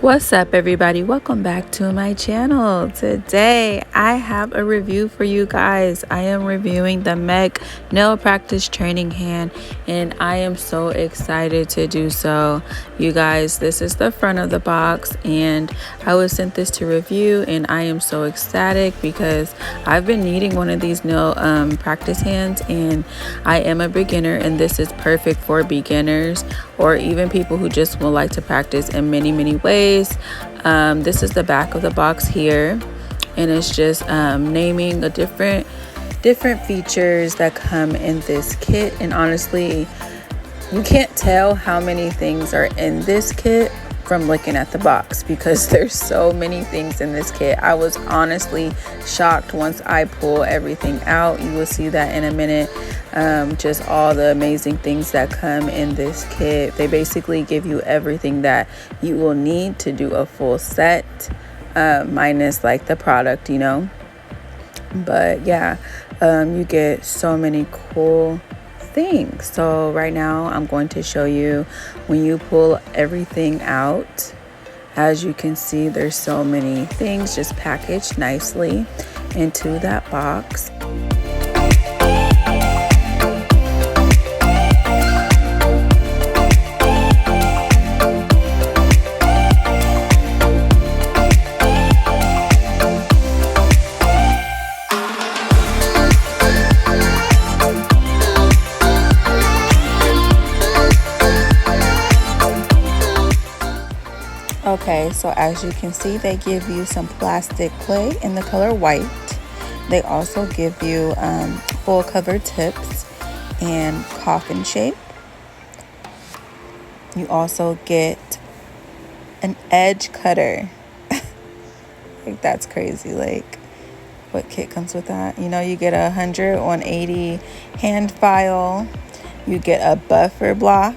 What's up, everybody? Welcome back to my channel. Today I have a review for you guys. I am reviewing the Mekk nail practice training hand, and I am so excited to do so. You guys, this is the front of the box, and I was sent this to review, and I am so ecstatic because I've been needing one of these nail practice hands, and I am a beginner, and this is perfect for beginners or even people who just would like to practice in many ways. This is the back of the box here, and it's just naming the different features that come in this kit. And honestly, you can't tell how many things are in this kit from looking at the box because there's so many things in this kit. I was honestly shocked once I pull everything out. You will see that in a minute. Just all the amazing things that come in this kit. They basically give you everything that you will need to do a full set, minus like the product, you know. But yeah, you get so many cool things. So right now I'm going to show you when you pull everything out. As you can see, there's so many things just packaged nicely into that box. Okay, so as you can see, they give you some plastic clay in the color white. They also give you full cover tips and coffin shape. You also get an edge cutter. Like, that's crazy. Like, what kit comes with that? You know, you get a 180 hand file. You get a buffer block.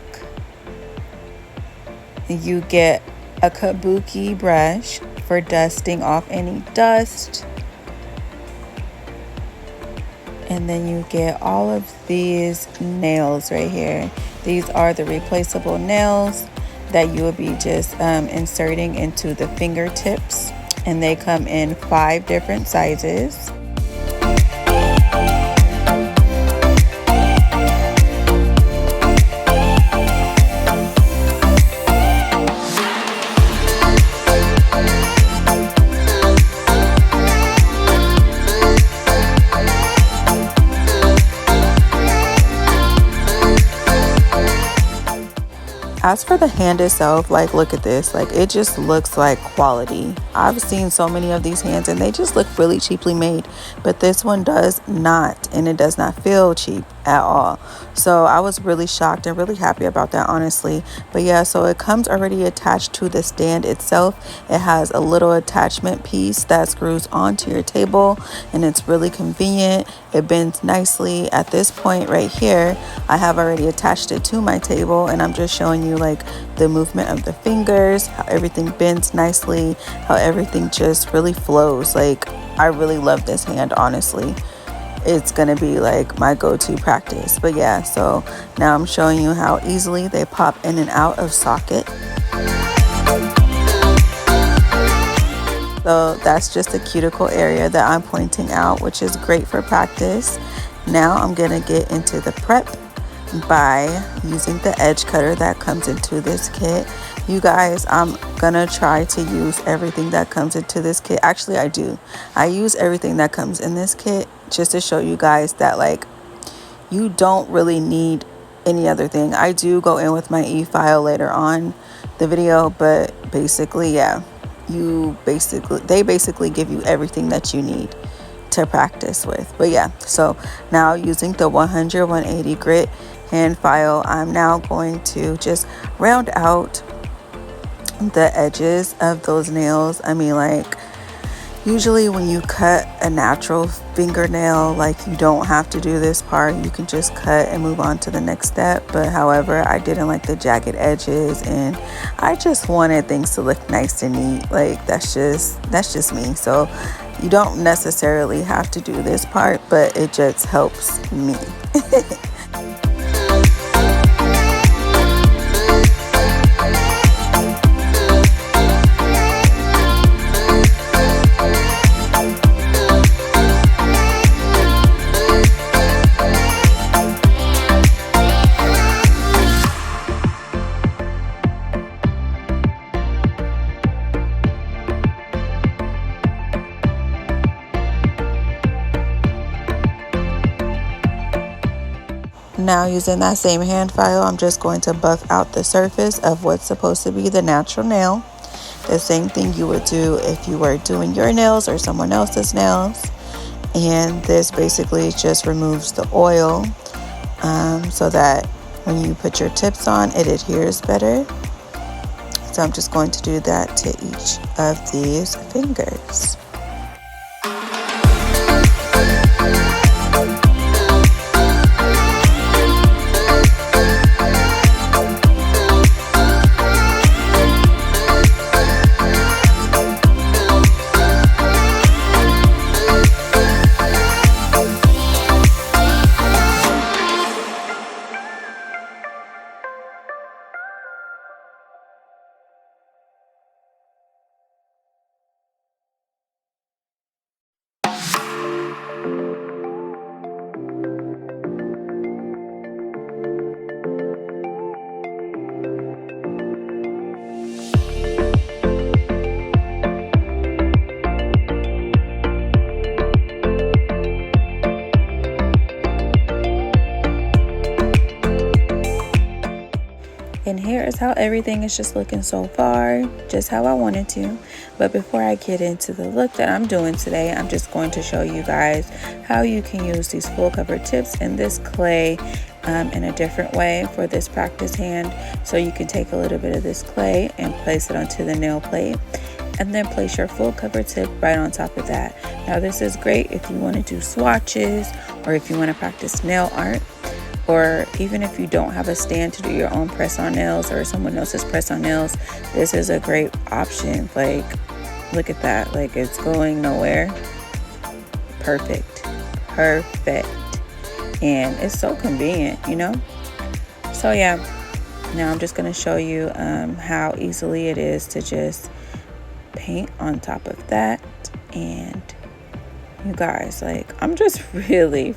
You get a kabuki brush for dusting off any dust, and then you get all of these nails right here. These are the replaceable nails that you will be just inserting into the fingertips, and they come in 5 different sizes. As for the hand itself, like, look at this. Like, it just looks like quality. I've seen so many of these hands and they just look really cheaply made, but this one does not, and it does not feel cheap at all. So I was really shocked and really happy about that, honestly. But yeah, so it comes already attached to the stand itself. It has a little attachment piece that screws onto your table, and it's really convenient. It bends nicely. At this point right here, I have already attached it to my table, and I'm just showing you like the movement of the fingers, how everything bends nicely, how everything just really flows. Like, I really love this hand, honestly. It's gonna be like my go-to practice. But yeah, so now I'm showing you how easily they pop in and out of socket. So that's just the cuticle area that I'm pointing out, which is great for practice. Now I'm gonna get into the prep by using the edge cutter that comes into this kit. You guys, I'm gonna try to use everything that comes into this kit. Actually, I do. I use everything that comes in this kit just to show you guys that, like, you don't really need any other thing. I do go in with my e-file later on the video, but basically, yeah, they basically give you everything that you need to practice with. But yeah, so now using the 180 grit hand file, I'm now going to just round out the edges of those nails. I mean, like, Usually when you cut a natural fingernail, like, you don't have to do this part. You can just cut and move on to the next step. But however, I didn't like the jagged edges, and I just wanted things to look nice and neat. Like, that's just me. So you don't necessarily have to do this part, but it just helps me. Now, using that same hand file, I'm just going to buff out the surface of what's supposed to be the natural nail. The same thing you would do if you were doing your nails or someone else's nails. And this basically just removes the oil so that when you put your tips on, it adheres better. So I'm just going to do that to each of these fingers. And here is how everything is just looking so far, just how I wanted to. But before I get into the look that I'm doing today, I'm just going to show you guys how you can use these full cover tips and this clay in a different way for this practice hand. So you can take a little bit of this clay and place it onto the nail plate, and then place your full cover tip right on top of that. Now, this is great if you want to do swatches, or if you want to practice nail art, or even if you don't have a stand to do your own press-on nails or someone else's press-on nails. This is a great option. Like, look at that. Like, it's going nowhere. Perfect. And it's so convenient, you know? So yeah, now I'm just going to show you how easily it is to just paint on top of that. And you guys, like, I'm just really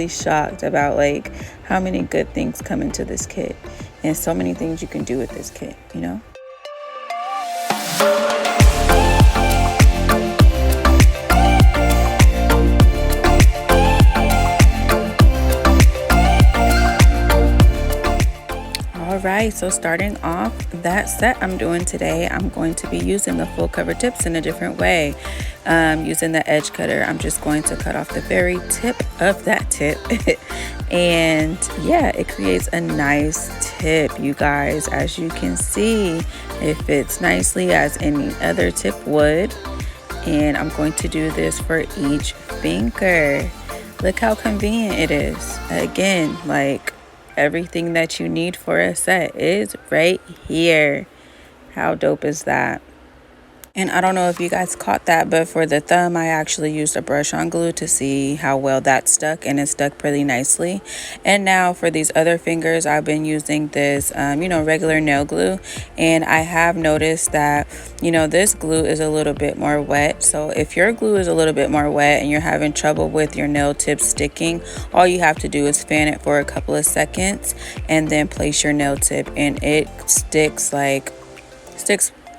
shocked about like how many good things come into this kit, and so many things you can do with this kit, you know? Alright, so starting off that set I'm doing today, I'm going to be using the full cover tips in a different way. Using the edge cutter, I'm just going to cut off the very tip of that tip. And yeah, it creates a nice tip, you guys. As you can see, it fits nicely as any other tip would. And I'm going to do this for each finger. Look how convenient it is. Again, like, everything that you need for a set is right here. How dope is that? And I don't know if you guys caught that, but for the thumb, I actually used a brush on glue to see how well that stuck, and it stuck pretty nicely. And now for these other fingers, I've been using this, regular nail glue. And I have noticed that, this glue is a little bit more wet. So if your glue is a little bit more wet and you're having trouble with your nail tips sticking, all you have to do is fan it for a couple of seconds and then place your nail tip, and it sticks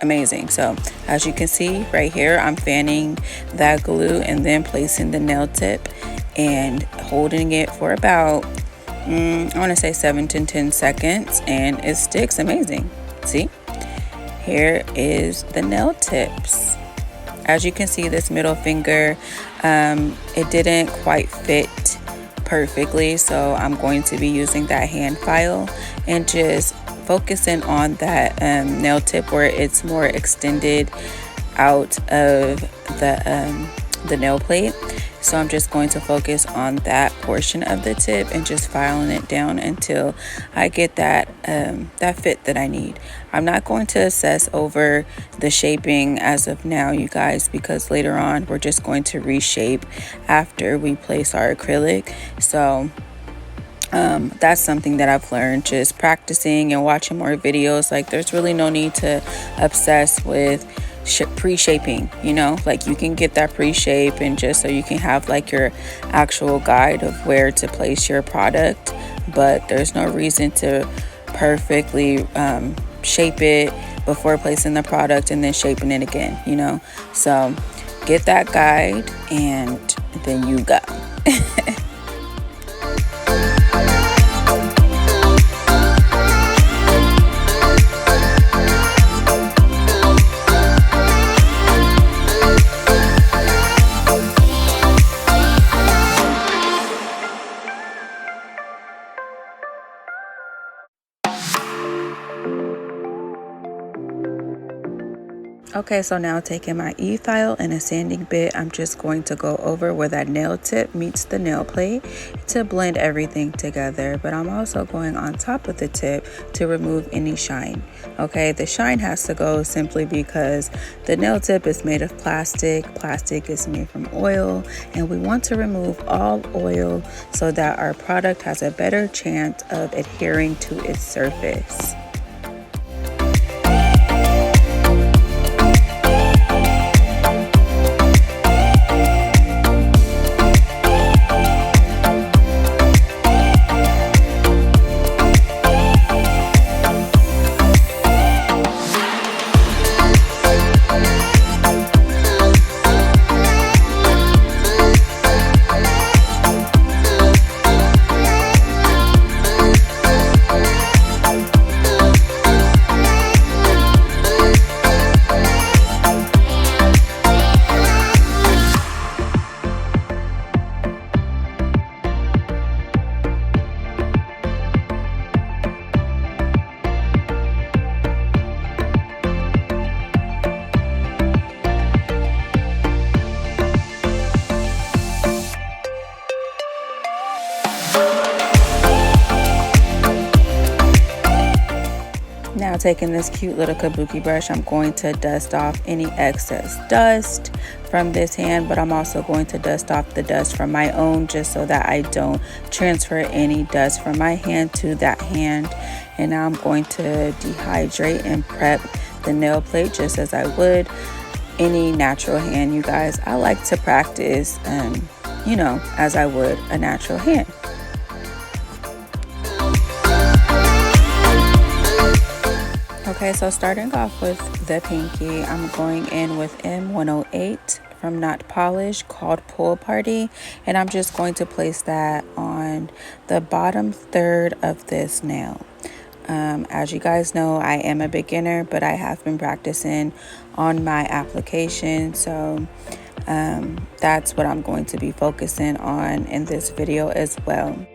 amazing. So as you can see right here, I'm fanning that glue and then placing the nail tip and holding it for about I want to say 7 to 10 seconds, and it sticks amazing. See, here is the nail tips. As you can see, this middle finger, it didn't quite fit perfectly, so I'm going to be using that hand file and just focusing on that nail tip where it's more extended out of the nail plate. So I'm just going to focus on that portion of the tip and just filing it down until I get that that fit that I need. I'm not going to assess over the shaping as of now, you guys, because later on we're just going to reshape after we place our acrylic. So that's something that I've learned just practicing and watching more videos. Like, there's really no need to obsess with pre-shaping, you know, like you can get that pre-shape and just so you can have like your actual guide of where to place your product, but there's no reason to perfectly shape it before placing the product and then shaping it again, you know. So get that guide and then you go. Okay, so now taking my e-file and a sanding bit, I'm just going to go over where that nail tip meets the nail plate to blend everything together. But I'm also going on top of the tip to remove any shine. Okay, the shine has to go simply because the nail tip is made of plastic. Plastic is made from oil, and we want to remove all oil so that our product has a better chance of adhering to its surface. Now taking this cute little kabuki brush, I'm going to dust off any excess dust from this hand, but I'm also going to dust off the dust from my own just so that I don't transfer any dust from my hand to that hand. And now I'm going to dehydrate and prep the nail plate just as I would any natural hand, you guys. I like to practice, you know, as I would a natural hand. Okay, so starting off with the pinky, I'm going in with M108 from Notpolish called Pool Party, and I'm just going to place that on the bottom third of this nail. As you guys know, I am a beginner, but I have been practicing on my application, so that's what I'm going to be focusing on in this video as well.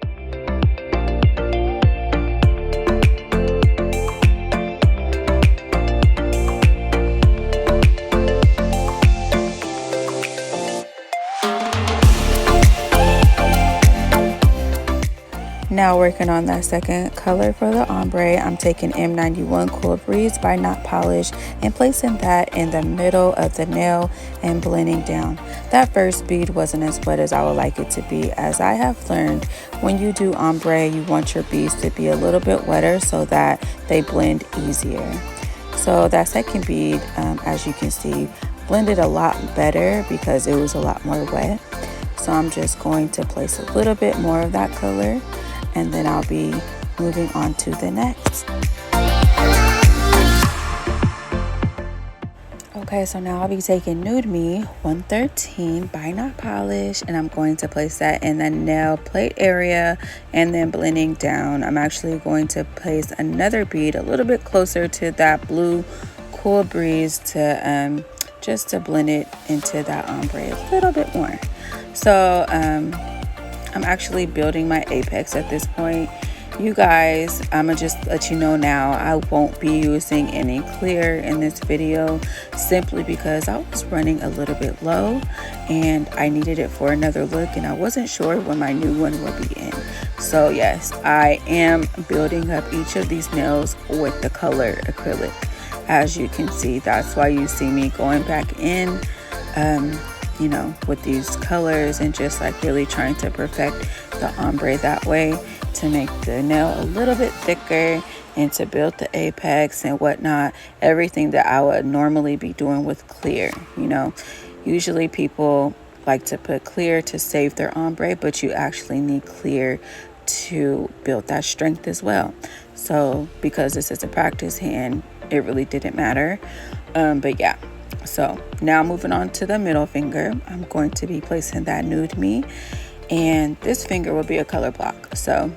Now working on that second color for the ombre, I'm taking M91 Cool Breeze by Notpolish and placing that in the middle of the nail and blending down. That first bead wasn't as wet as I would like it to be, as I have learned when you do ombre, you want your beads to be a little bit wetter so that they blend easier. So that second bead, as you can see, blended a lot better because it was a lot more wet. So I'm just going to place a little bit more of that color, and then I'll be moving on to the next. Okay, so now I'll be taking Nude Me 113 by Notpolish, and I'm going to place that in the nail plate area and then blending down. I'm actually going to place another bead a little bit closer to that blue Cool Breeze to just to blend it into that ombre a little bit more. So I'm actually building my apex at this point, You guys, I'ma just let you know now, I won't be using any clear in this video simply because I was running a little bit low and I needed it for another look, and I wasn't sure when my new one would be in. So yes, I am building up each of these nails with the color acrylic. As you can see, that's why you see me going back in you know, with these colors and just like really trying to perfect the ombre that way, to make the nail a little bit thicker and to build the apex and whatnot. Everything that I would normally be doing with clear, you know. Usually people like to put clear to save their ombre, but you actually need clear to build that strength as well. So because this is a practice hand, it really didn't matter. But yeah, so now moving on to the middle finger, I'm going to be placing that Nude Me, and this finger will be a color block. So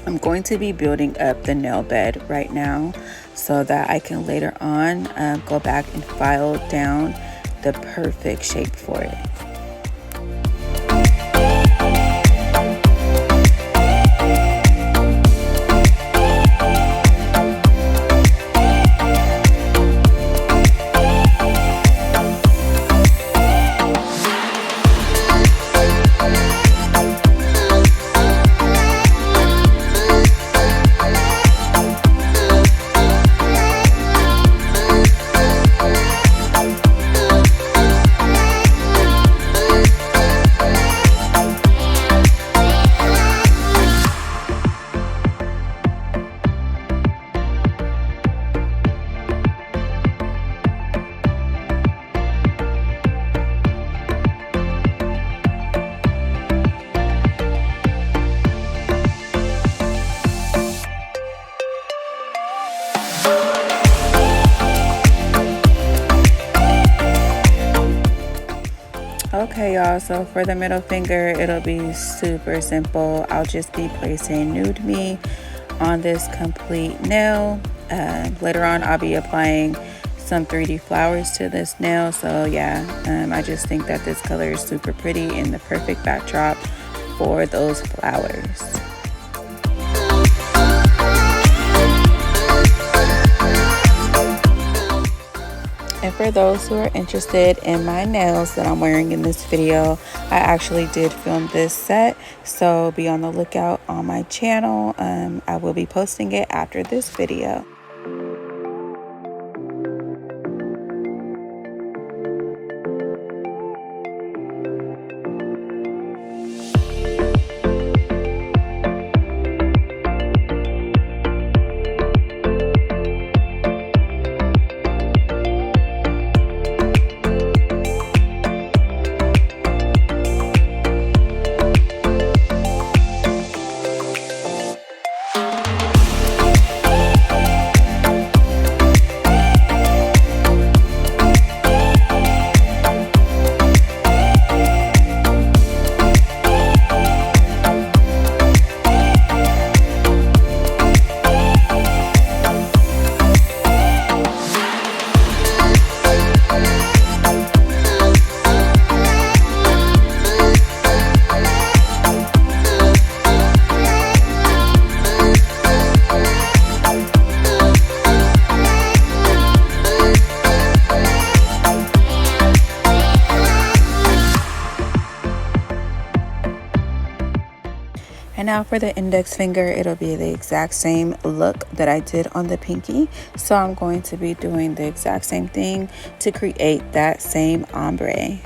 I'm going to be building up the nail bed right now so that I can later on go back and file down the perfect shape for it. Okay y'all, so for the middle finger, it'll be super simple. I'll just be placing Nude Me on this complete nail. Later on I'll be applying some 3D flowers to this nail. So yeah, I just think that this color is super pretty and the perfect backdrop for those flowers. And for those who are interested in my nails that I'm wearing in this video, I actually did film this set, so be on the lookout on my channel. I will be posting it after this video. And now for the index finger, it'll be the exact same look that I did on the pinky. So I'm going to be doing the exact same thing to create that same ombre.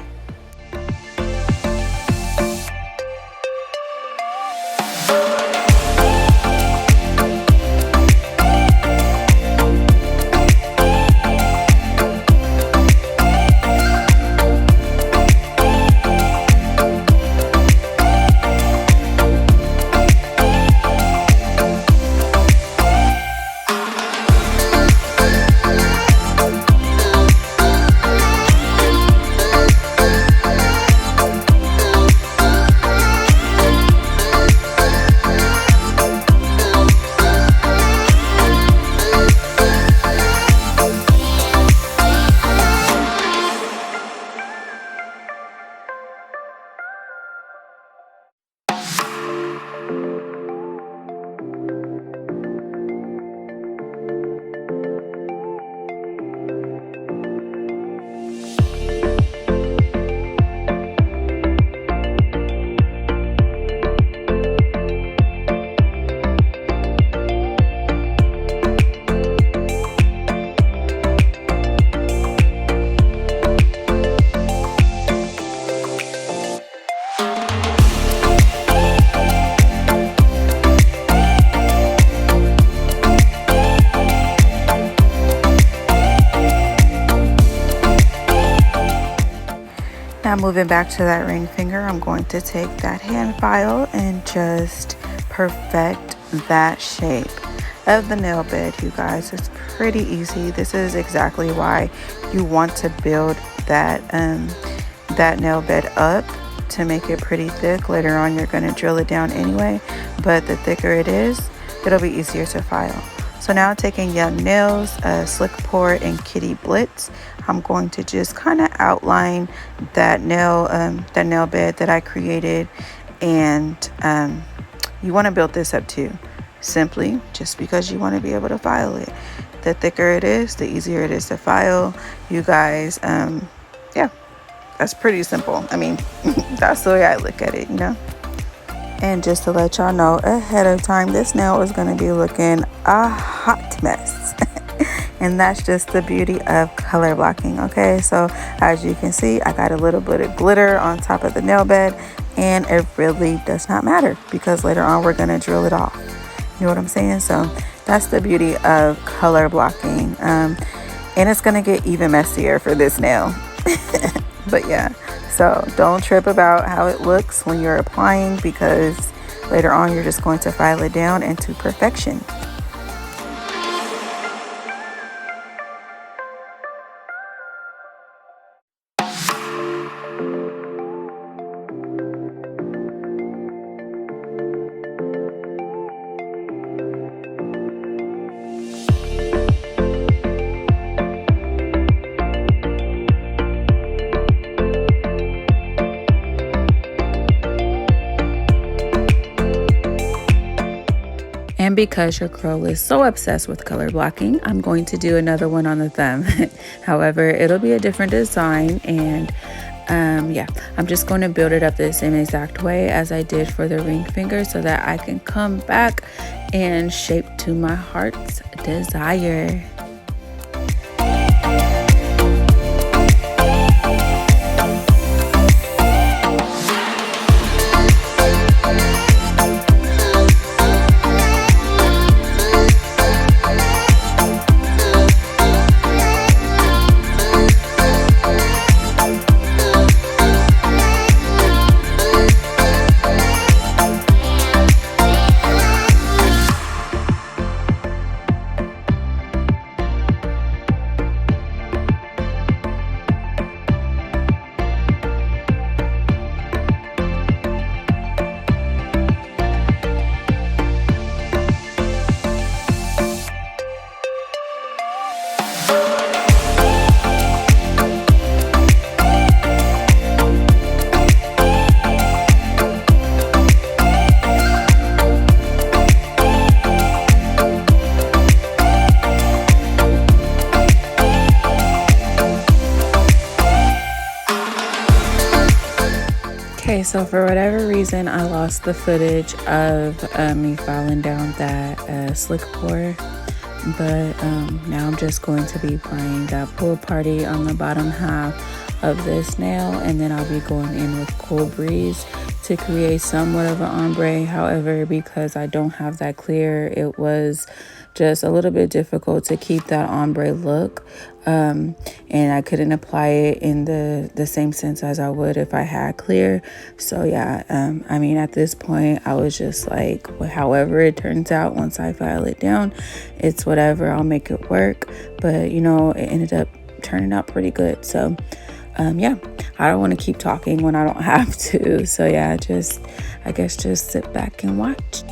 now moving back to that ring finger, I'm going to take that hand file and just perfect that shape of the nail bed, you guys. It's pretty easy. This is exactly why you want to build that that nail bed up, to make it pretty thick. Later on you're going to drill it down anyway, but the thicker it is, it'll be easier to file. So now taking Young Nails, SlickPour and Kitty BLITZ, I'm going to just kind of outline that nail bed that I created. And you want to build this up too, simply just because you want to be able to file it. The thicker it is, the easier it is to file, you guys. Yeah, that's pretty simple. I mean, that's the way I look at it, you know. And just to let y'all know ahead of time, this nail is going to be looking a hot mess. And that's just the beauty of color blocking. Okay, so as you can see, I got a little bit of glitter on top of the nail bed, and it really does not matter because later on we're going to drill it off. You know what I'm saying? So that's the beauty of color blocking. And it's going to get even messier for this nail. But yeah, so don't trip about how it looks when you're applying, because later on you're just going to file it down into perfection. And because your girl is so obsessed with color blocking, I'm going to do another one on the thumb. However, it'll be a different design, and yeah, I'm just going to build it up the same exact way as I did for the ring finger, so that I can come back and shape to my heart's desire. Okay, so for whatever reason, I lost the footage of me filing down that SlickPour, but now I'm just going to be applying that Pool Party on the bottom half of this nail, and then I'll be going in with Cool Breeze to create somewhat of an ombre. However, because I don't have that clear, it was just a little bit difficult to keep that ombre look, and I couldn't apply it in the same sense as I would if I had clear. So yeah, I mean, at this point I was just like, well, however it turns out once I file it down, it's whatever, I'll make it work. But you know, it ended up turning out pretty good. So yeah, I don't want to keep talking when I don't have to. So yeah, I guess just sit back and watch.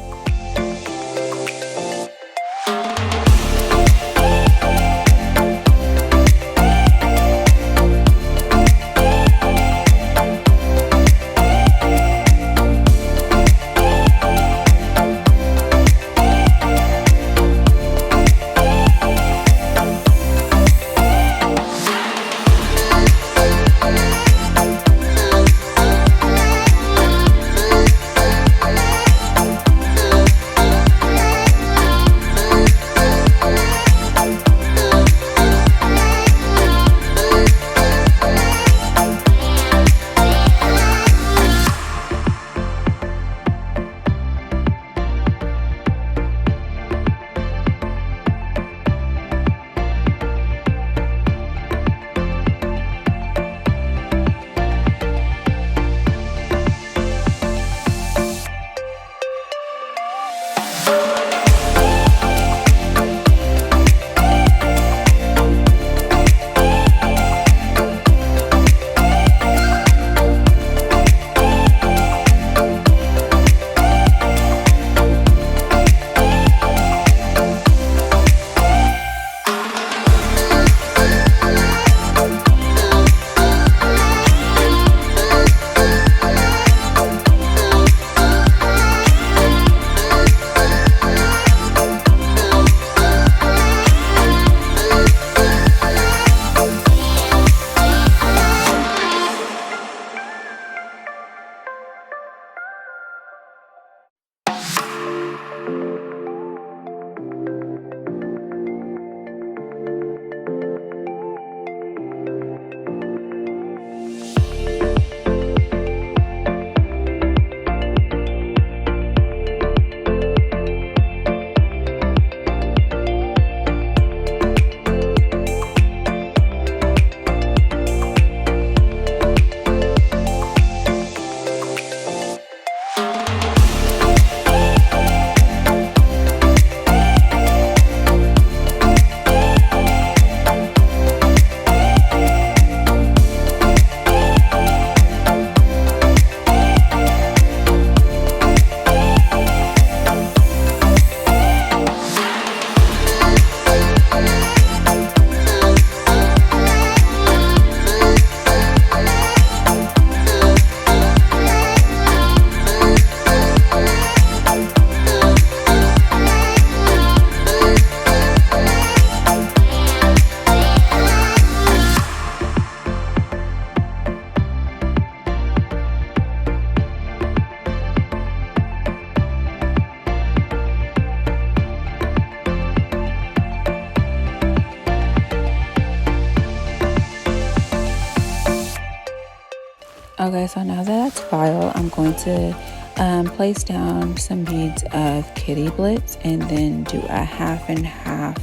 Okay, so now that that's filed, I'm going to place down some beads of Kitty Blitz and then do a half and half,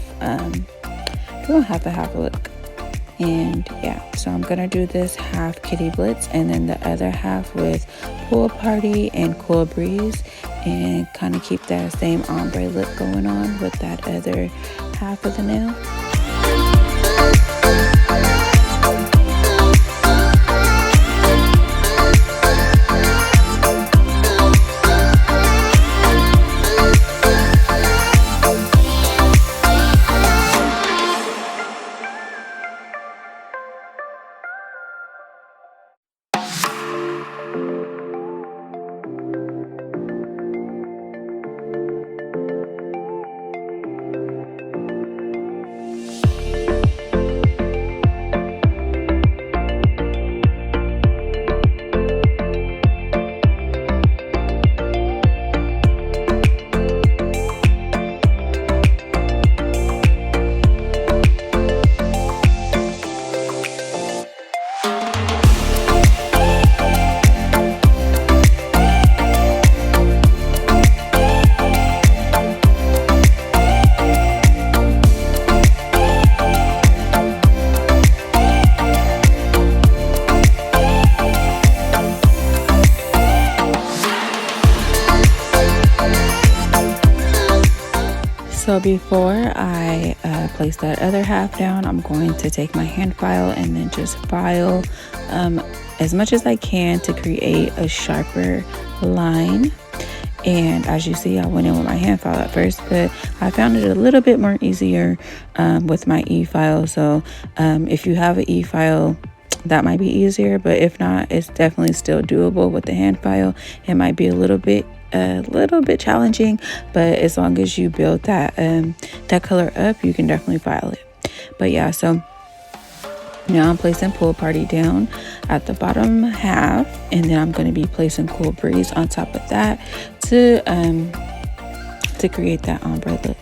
do a half and half look. And yeah, so I'm gonna do this half Kitty Blitz and then the other half with Pool Party and Cool Breeze, and kind of keep that same ombre look going on with that other half of the nail. So before I place that other half down, I'm going to take my hand file and then just file as much as I can to create a sharper line. And as you see, I went in with my hand file at first, but I found it a little bit more easier with my e-file. So if you have an e-file, that might be easier, but if not, it's definitely still doable with the hand file. It might be a little bit challenging, but as long as you build that that color up, you can definitely file it. But yeah, so now I'm placing Pool Party down at the bottom half, and then I'm going to be placing Cool Breeze on top of that to create that ombre look.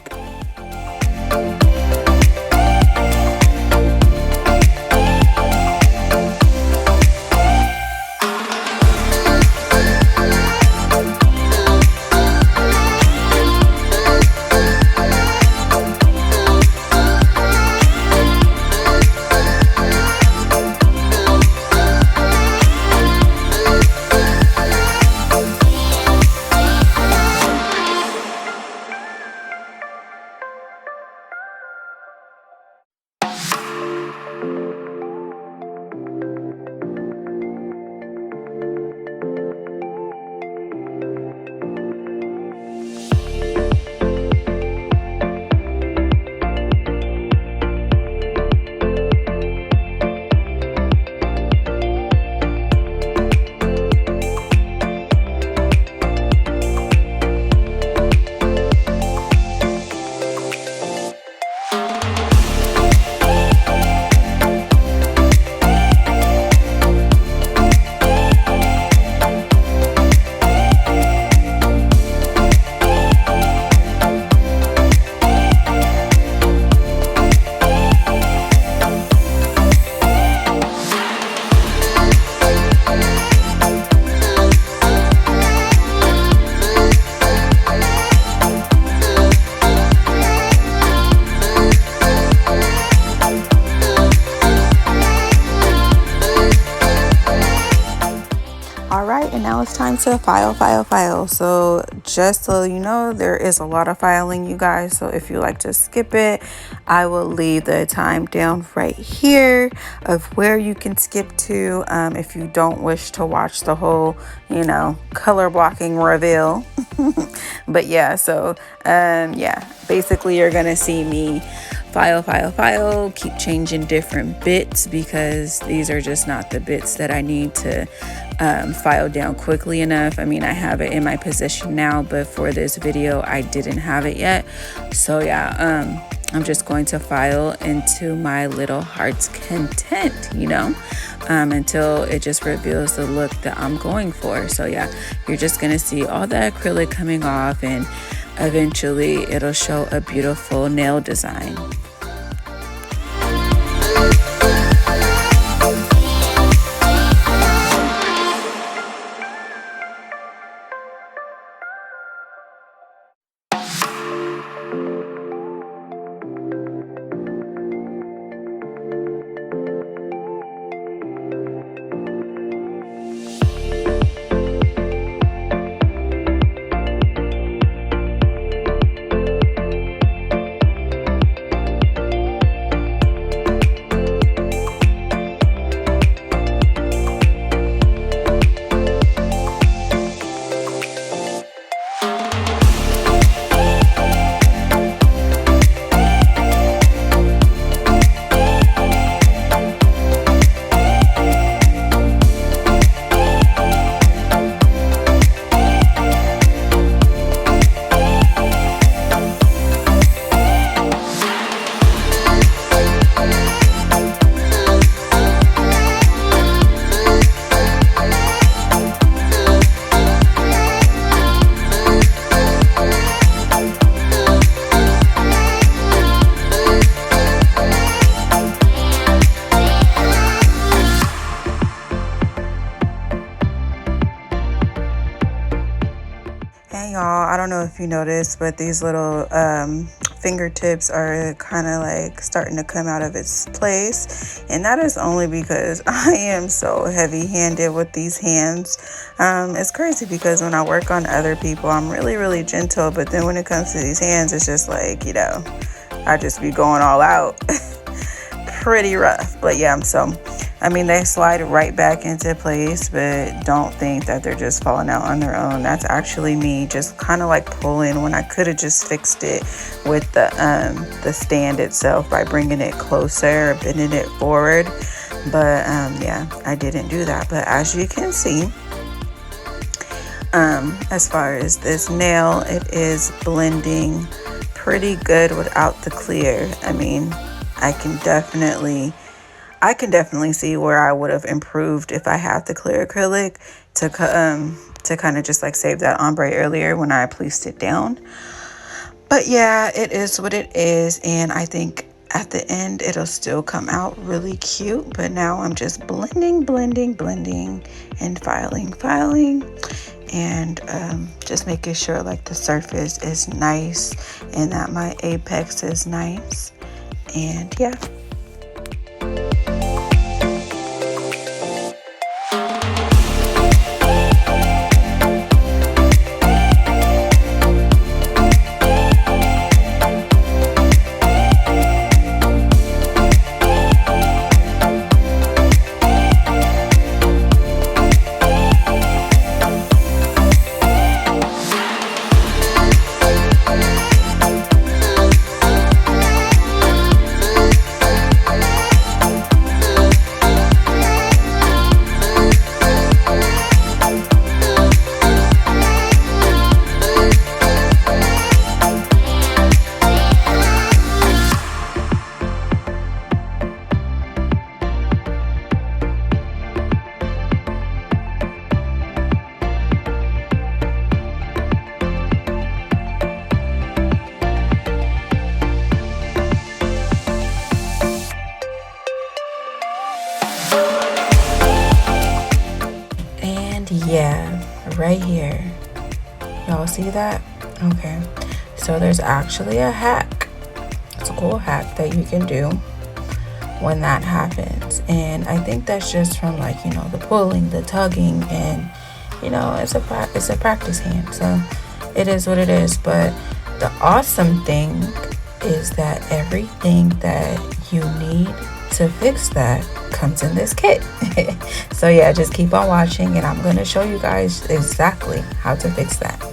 And now it's time to file. So just so you know, there is a lot of filing, you guys. So if you like to skip it, I will leave the time down right here of where you can skip to if you don't wish to watch the whole, you know, color blocking reveal. But yeah, so yeah, basically you're gonna see me file, keep changing different bits because these are just not the bits that I need to file down quickly enough. I mean, I have it in my position now, but for this video I didn't have it yet. So yeah, I'm just going to file into my little heart's content, you know, until it just reveals the look that I'm going for. So yeah, you're just gonna see all that acrylic coming off, and eventually it'll show a beautiful nail design. Hey y'all, I don't know if you noticed, but these little fingertips are kind of like starting to come out of its place, and that is only because I am so heavy-handed with these hands. It's crazy because when I work on other people, I'm really gentle, but then when it comes to these hands, it's just like, you know, I just be going all out. Pretty rough, but yeah, I mean, they slide right back into place, but don't think that they're just falling out on their own. That's actually me just kind of like pulling when I could have just fixed it with the stand itself by bringing it closer or bending it forward. But yeah, I didn't do that. But as you can see, as far as this nail, it is blending pretty good without the clear. I mean, I can definitely see where I would have improved if I had the clear acrylic to kind of just like save that ombre earlier when I placed it down. But yeah, it is what it is, and I think at the end it'll still come out really cute. But now I'm just blending and filing, and just making sure like the surface is nice and that my apex is nice. And yeah. Yeah, right here. Y'all see that? Okay. So there's actually a hack. It's a cool hack that you can do when that happens. And I think that's just from like, you know, the pulling, the tugging, and you know, it's a practice hand. So it is what it is. But the awesome thing is that everything that you need to fix that comes in this kit. So yeah, just keep on watching and I'm going to show you guys exactly how to fix that.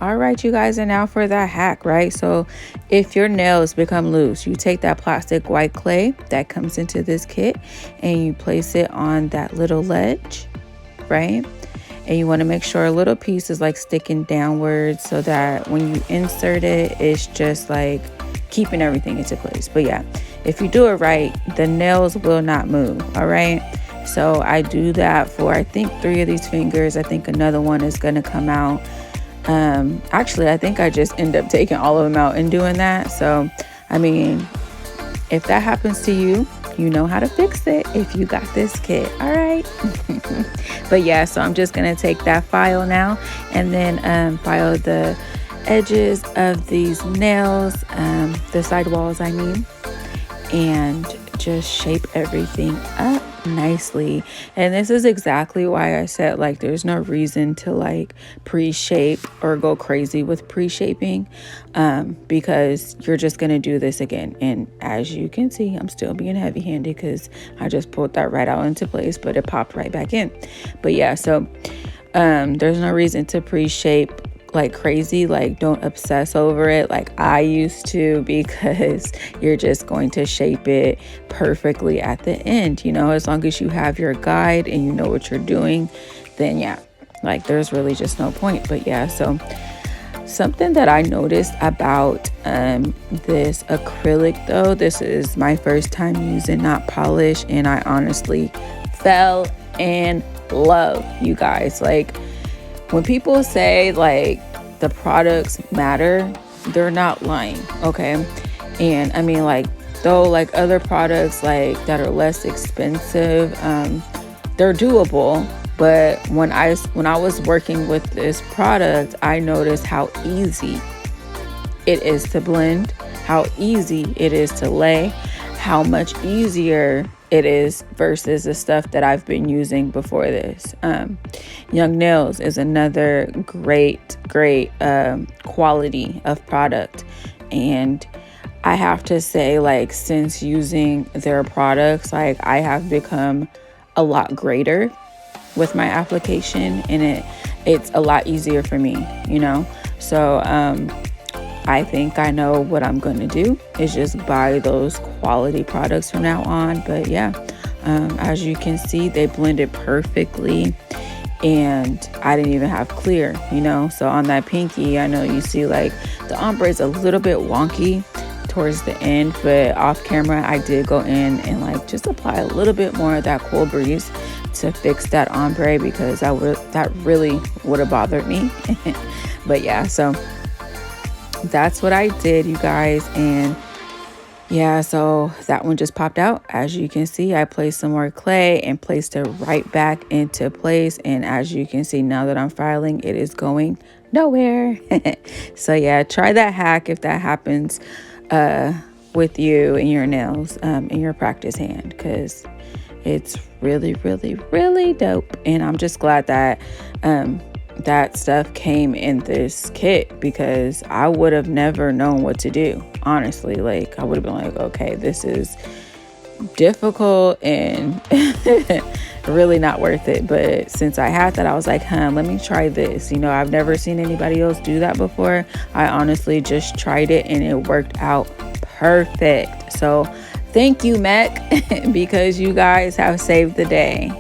All right, you guys, and now for that hack, right? So if your nails become loose, you take that plastic white clay that comes into this kit and you place it on that little ledge, right? And you want to make sure a little piece is like sticking downwards so that when you insert it, it's just like keeping everything into place. But yeah, if you do it right, the nails will not move. All right. So I do that for, I think, 3 of these fingers. I think another one is going to come out. Actually, I think I just end up taking all of them out and doing that. So, I mean, if that happens to you, you know how to fix it if you got this kit. All right. But yeah, so I'm just going to take that file now and then file the edges of these nails, the side walls I mean, and just shape everything up nicely. And this is exactly why I said like there's no reason to like pre-shape or go crazy with pre-shaping, because you're just gonna do this again. And as you can see, I'm still being heavy-handed because I just pulled that right out into place, but it popped right back in. But yeah, so there's no reason to pre-shape like crazy. Like, don't obsess over it like I used to, because you're just going to shape it perfectly at the end. You know, as long as you have your guide and you know what you're doing, then yeah, like there's really just no point. But yeah, so something that I noticed about this acrylic though, this is my first time using Notpolish, and I honestly fell in love, you guys. Like, when people say like the products matter, they're not lying, okay? And I mean, like, though like other products like that are less expensive, they're doable. But when I was working with this product, I noticed how easy it is to blend, how easy it is to lay, how much easier it is versus the stuff that I've been using before this. Young Nails is another great quality of product, and I have to say, like, since using their products, like, I have become a lot greater with my application, and it's a lot easier for me, you know. So I think I know what I'm going to do is just buy those quality products from now on. But yeah, as you can see, they blended perfectly, and I didn't even have clear, you know. So on that pinky, I know you see like the ombre is a little bit wonky towards the end, but off camera I did go in and like just apply a little bit more of that Cool Breeze to fix that ombre, because that really would have bothered me. But yeah, so that's what I did, you guys. And yeah, so that one just popped out. As you can see, I placed some more clay and placed it right back into place. And as you can see, now that I'm filing, it is going nowhere. So yeah, try that hack if that happens with you and your nails in your practice hand, because it's really dope. And I'm just glad that that stuff came in this kit, because I would have never known what to do, honestly. Like, I would have been like, okay, this is difficult and really not worth it. But since I had that, I was like, let me try this. You know, I've never seen anybody else do that before. I honestly just tried it and it worked out perfect. So thank you, Mekk, because you guys have saved the day.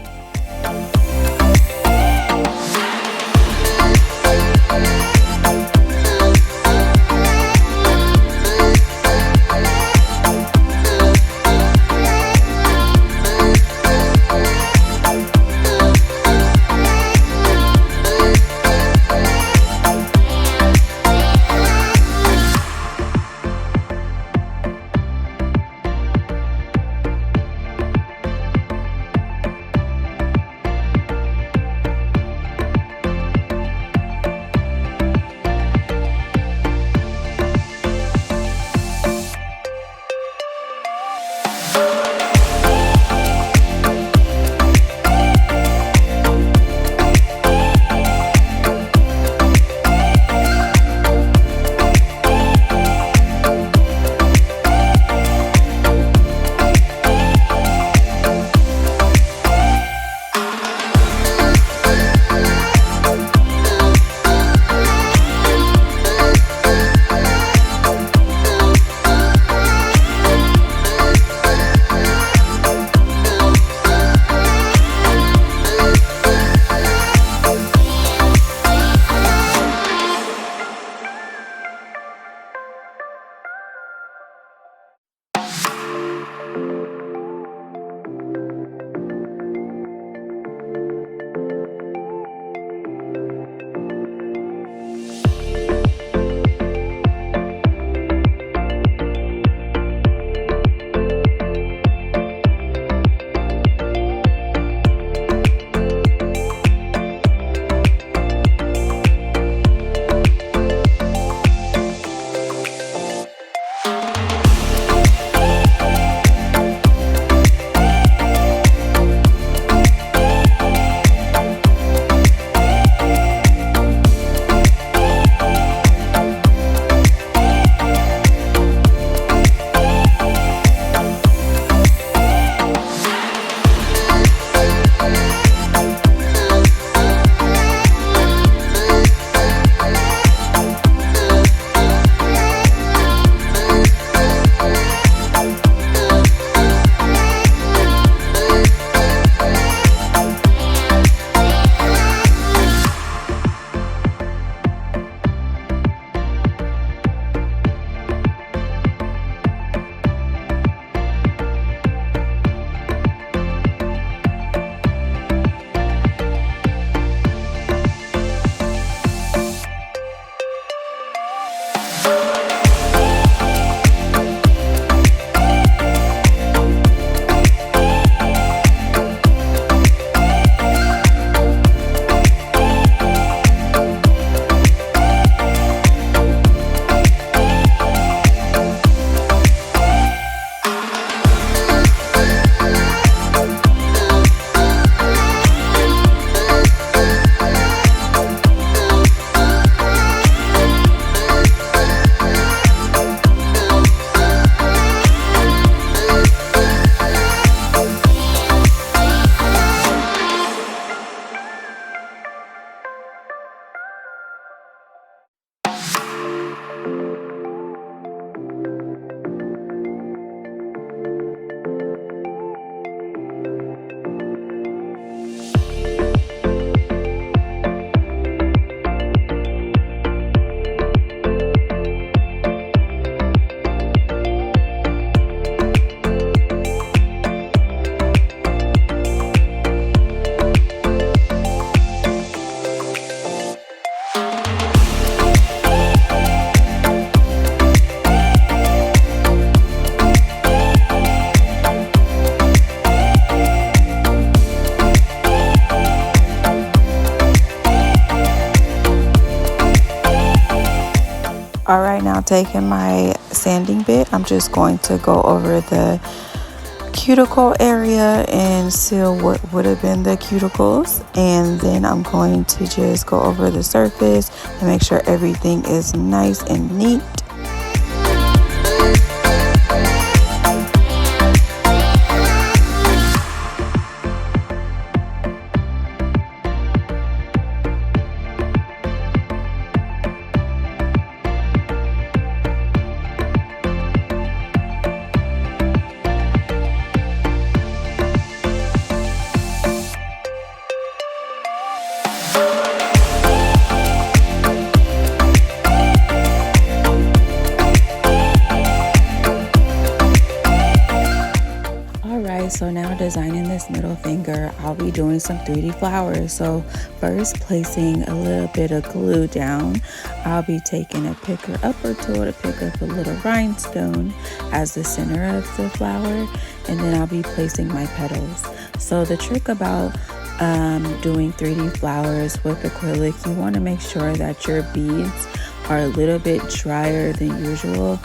All right, now taking my sanding bit, I'm just going to go over the cuticle area and seal what would have been the cuticles, and then I'm going to just go over the surface and make sure everything is nice and neat. So now designing this middle finger, I'll be doing some 3D flowers. So first, placing a little bit of glue down, I'll be taking a picker upper tool to pick up a little rhinestone as the center of the flower, and then I'll be placing my petals. So the trick about doing 3D flowers with acrylic, you want to make sure that your beads are a little bit drier than usual.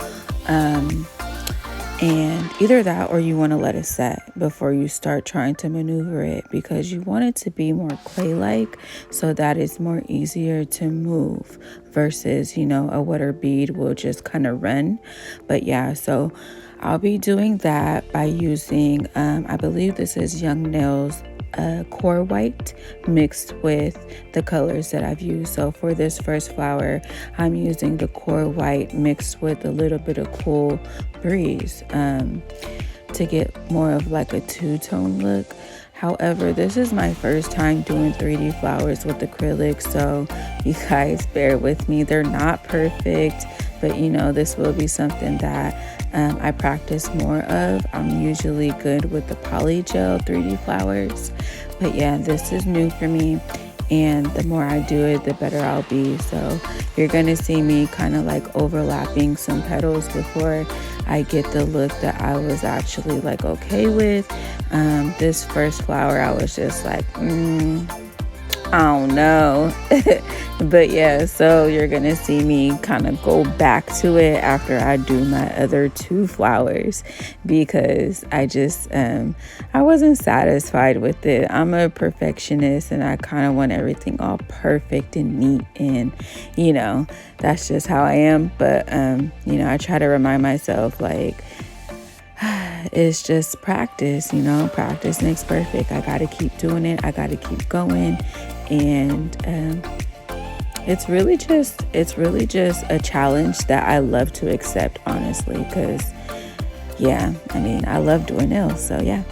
And either that, or you want to let it set before you start trying to maneuver it, because you want it to be more clay-like so that it's more easier to move versus, you know, a wetter bead will just kind of run. But yeah, so I'll be doing that by using, I believe this is Young Nails core white mixed with the colors that I've used. So for this first flower, I'm using the core white mixed with a little bit of Cool Breeze to get more of like a two-tone look. However, this is my first time doing 3D flowers with acrylic, so you guys bear with me. They're not perfect, but you know, this will be something that I practice more of. I'm usually good with the poly gel 3D flowers, but yeah, this is new for me, and the more I do it, the better I'll be. So you're gonna see me kind of like overlapping some petals before I get the look that I was actually like okay with. This first flower, I was just like, I don't know. But yeah, so you're gonna see me kind of go back to it after I do my other two flowers, because I just I wasn't satisfied with it. I'm a perfectionist and I kind of want everything all perfect and neat, and you know, that's just how I am. But you know, I try to remind myself like, it's just practice, you know, practice makes perfect. I gotta keep doing it, I gotta keep going. And it's really just a challenge that I love to accept, honestly, because yeah, I mean, I love doing nails, so yeah.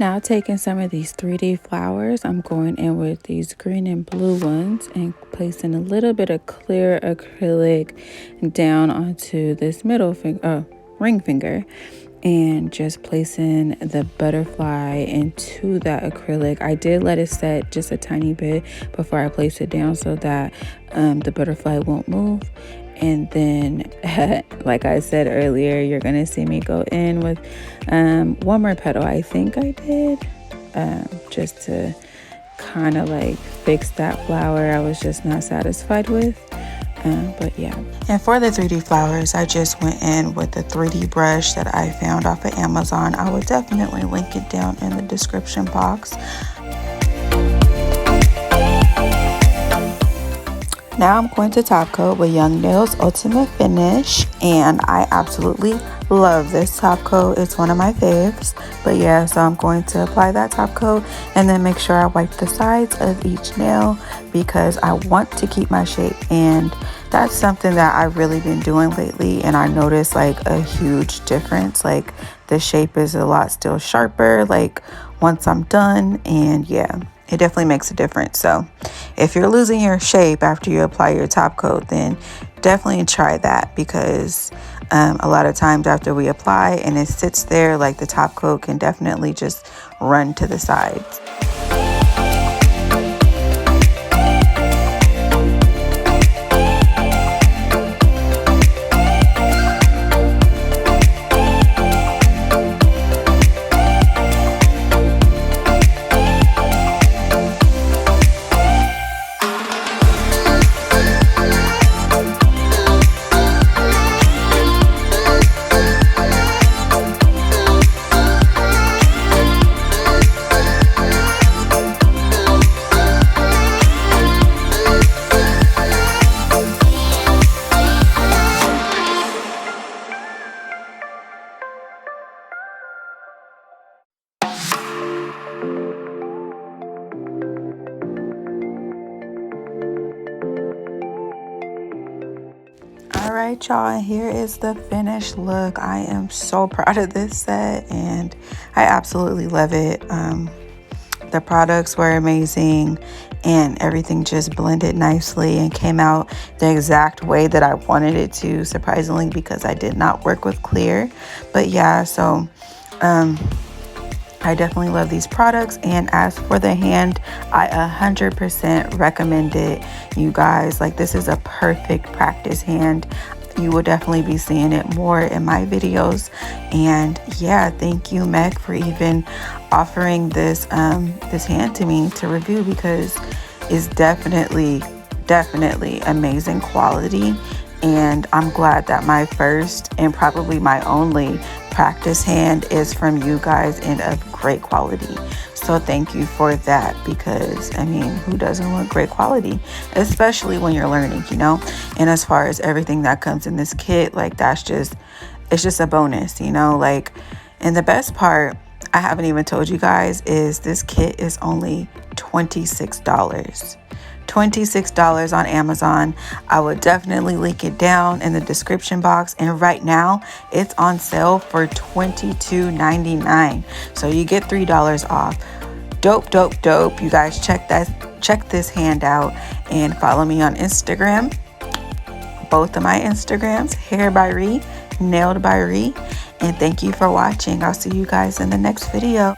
Now taking some of these 3D flowers, I'm going in with these green and blue ones and placing a little bit of clear acrylic down onto this middle finger, ring finger, and just placing the butterfly into that acrylic. I did let it set just a tiny bit before I place it down so that the butterfly won't move. And then like I said earlier, you're gonna see me go in with one more petal. I think I did just to kind of like fix that flower I was just not satisfied with. But yeah. And for the 3D flowers, I just went in with the 3D brush that I found off of Amazon. I will definitely link it down in the description box. Now I'm going to top coat with Young Nails Ultimate Finish, and I absolutely love this top coat. It's one of my faves. But yeah, so I'm going to apply that top coat and then make sure I wipe the sides of each nail because I want to keep my shape, and that's something that I've really been doing lately, and I noticed like a huge difference. Like the shape is a lot still sharper like once I'm done, and yeah, it definitely makes a difference. So if you're losing your shape after you apply your top coat, then definitely try that, because a lot of times after we apply and it sits there, like the top coat can definitely just run to the sides. All right, y'all, and here is the finished look. I am so proud of this set, and I absolutely love it. The products were amazing, and everything just blended nicely and came out the exact way that I wanted it to, surprisingly, because I did not work with clear. But yeah, so I definitely love these products. And as for the hand, I 100% recommend it, you guys. Like, this is a perfect practice hand. You will definitely be seeing it more in my videos. And yeah, thank you, Mekk, for even offering this this hand to me to review, because it's definitely amazing quality. And I'm glad that my first and probably my only practice hand is from you guys and of great quality. So thank you for that, because I mean, who doesn't want great quality, especially when you're learning, you know? And as far as everything that comes in this kit, like, it's just a bonus, you know? Like, and the best part, I haven't even told you guys, is this kit is only $26. $26 on Amazon. I would definitely link it down in the description box, and right now it's on sale for $22.99, so you get $3 off. Dope. You guys check this hand out, and follow me on Instagram. Both of my Instagrams, Hair.BYRII, NAILED.BYRII. And thank you for watching. I'll see you guys in the next video.